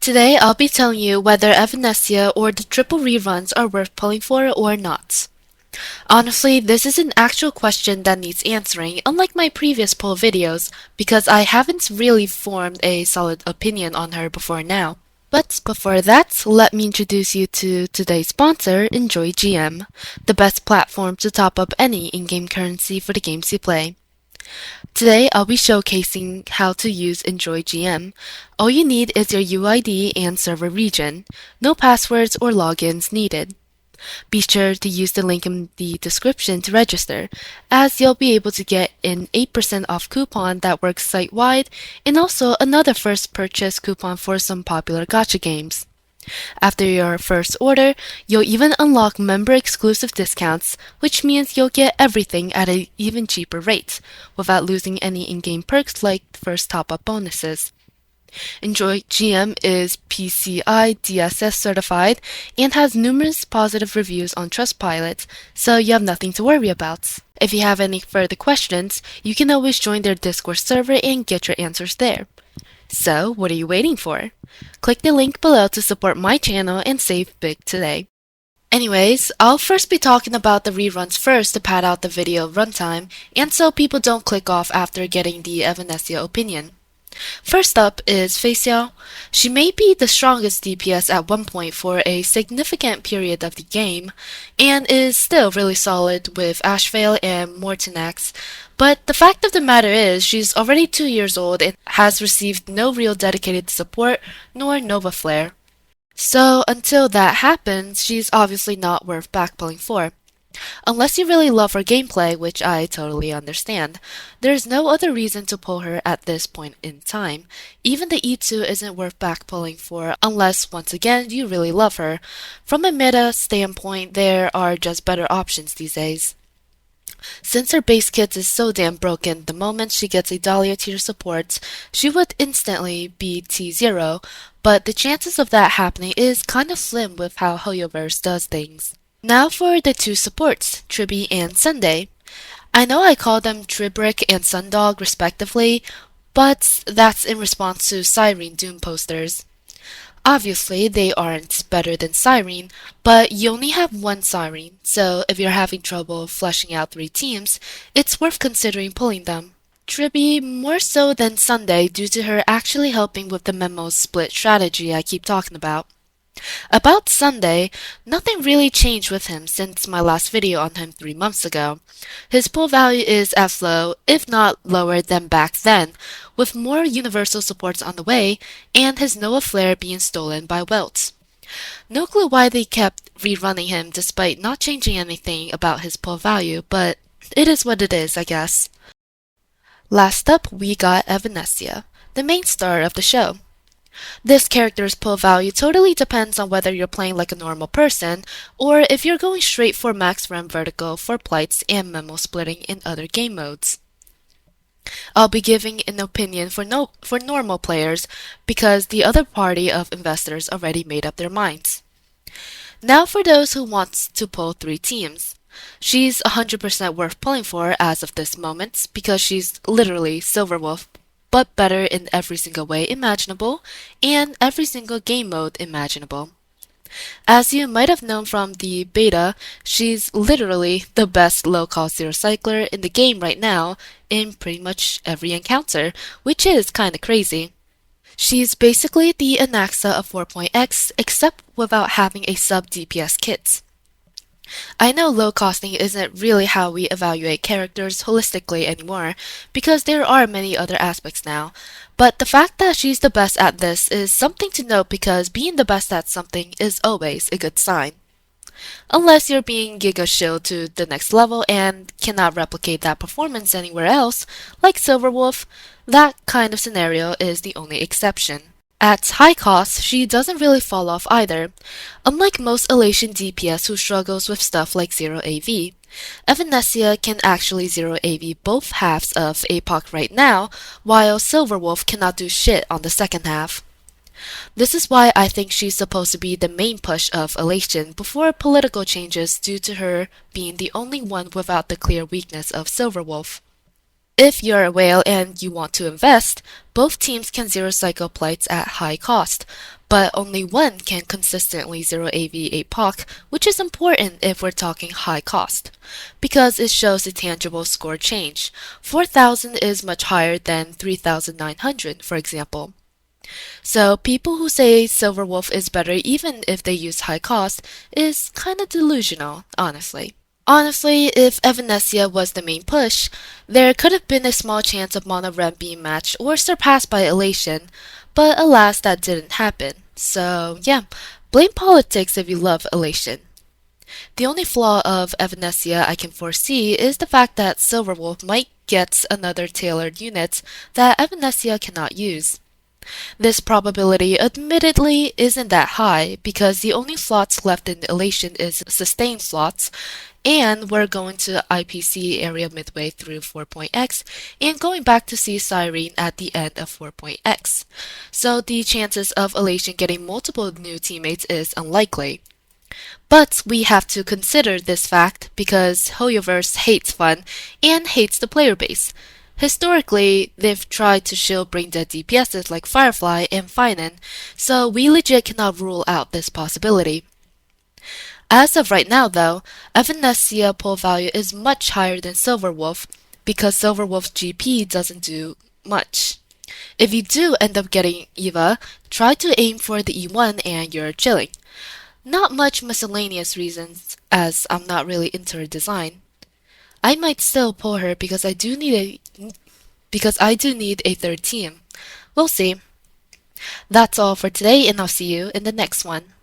Today I'll be telling you whether Evanescia or the triple reruns are worth pulling for or not. Honestly, this is an actual question that needs answering, unlike my previous poll videos, because I haven't really formed a solid opinion on her before now. But before that, let me introduce you to today's sponsor, Enjoy GM, the best platform to top up any in-game currency for the games you play. Today, I'll be showcasing how to use Enjoy GM. All you need is your UID and server region. No passwords or logins needed. Be sure to use the link in the description to register, as you'll be able to get an 8% off coupon that works site-wide and also another first purchase coupon for some popular gacha games. After your first order, you'll even unlock member-exclusive discounts, which means you'll get everything at an even cheaper rate, without losing any in-game perks like first top-up bonuses. Enjoy GM is PCI DSS certified and has numerous positive reviews on Trustpilot, so you have nothing to worry about. If you have any further questions, you can always join their Discord server and get your answers there. So, what are you waiting for? Click the link below to support my channel and save big today. Anyways, I'll first be talking about the reruns first to pad out the video runtime, and so people don't click off after getting the Evanescia opinion. First up is Xiao. She may be the strongest DPS at one point for a significant period of the game, and is still really solid with Ashvale and Mortinax, but the fact of the matter is she's already 2 years old and has received no real dedicated support nor Nova Flare. So until that happens, she's obviously not worth backpulling for. Unless you really love her gameplay, which I totally understand, there's no other reason to pull her at this point in time. Even the E2 isn't worth backpulling for unless, once again, you really love her. From a meta standpoint, there are just better options these days. Since her base kit is so damn broken, the moment she gets a Dahlia tier support, she would instantly be T0, but the chances of that happening is kinda slim with how Hoyoverse does things. Now for the two supports, Tribby and Sunday. I know I call them Tribrick and Sundog respectively, but that's in response to Cyrene Doom posters. Obviously, they aren't better than Cyrene, but you only have one Cyrene, so if you're having trouble fleshing out 3 teams, it's worth considering pulling them. Tribby more so than Sunday due to her actually helping with the memo split strategy I keep talking about. About Sunday, nothing really changed with him since my last video on him 3 months ago. His pull value is as low, if not lower than back then, with more universal supports on the way, and his Noah Flare being stolen by Welts. No clue why they kept rerunning him despite not changing anything about his pull value, but it is what it is, I guess. Last up, we got Evanescia, the main star of the show. This character's pull value totally depends on whether you're playing like a normal person, or if you're going straight for max rem vertical for plights and memo splitting in other game modes. I'll be giving an opinion for normal players because the other party of investors already made up their minds. Now for those who want to pull 3 teams. She's 100% worth pulling for as of this moment because she's literally Silverwolf, but better in every single way imaginable, and every single game mode imaginable. As you might have known from the beta, she's literally the best low-cost zero cycler in the game right now in pretty much every encounter, which is kinda crazy. She's basically the Anaxa of 4.x, except without having a sub-DPS kit. I know low costing isn't really how we evaluate characters holistically anymore, because there are many other aspects now, but the fact that she's the best at this is something to note because being the best at something is always a good sign. Unless you're being Giga Shield to the next level and cannot replicate that performance anywhere else, like Silverwolf, that kind of scenario is the only exception. At high cost, she doesn't really fall off either. Unlike most Elation DPS who struggles with stuff like Zero AV, Evanescia can actually Zero AV both halves of APOC right now, while Silverwolf cannot do shit on the second half. This is why I think she's supposed to be the main push of Elation before political changes due to her being the only one without the clear weakness of Silverwolf. If you're a whale and you want to invest, both teams can zero cycle plights at high cost, but only one can consistently zero AV 8 which is important if we're talking high cost, because it shows a tangible score change. 4,000 is much higher than 3,900, for example. So people who say Silver Wolf is better even if they use high cost is kinda delusional, honestly. Honestly, if Evanescia was the main push, there could have been a small chance of Mono Ren being matched or surpassed by Elation, but alas that didn't happen. So yeah, blame politics if you love Elation. The only flaw of Evanescia I can foresee is the fact that Silverwolf might get another tailored unit that Evanescia cannot use. This probability admittedly isn't that high because the only slots left in Elation is sustain slots, and we're going to IPC area midway through 4.x and going back to see Cyrene at the end of 4.x. So the chances of Elation getting multiple new teammates is unlikely. But we have to consider this fact because Hoyoverse hates fun and hates the player base. Historically, they've tried to shield brain-dead DPSs like Firefly and Finan, so we legit cannot rule out this possibility. As of right now though, Evanescia pull value is much higher than Silverwolf because Silverwolf's GP doesn't do much. If you do end up getting Eva, try to aim for the E1 and you're chilling. Not much miscellaneous reasons, as I'm not really into her design. I might still pull her because I do need a third team. We'll see. That's all for today, and I'll see you in the next one.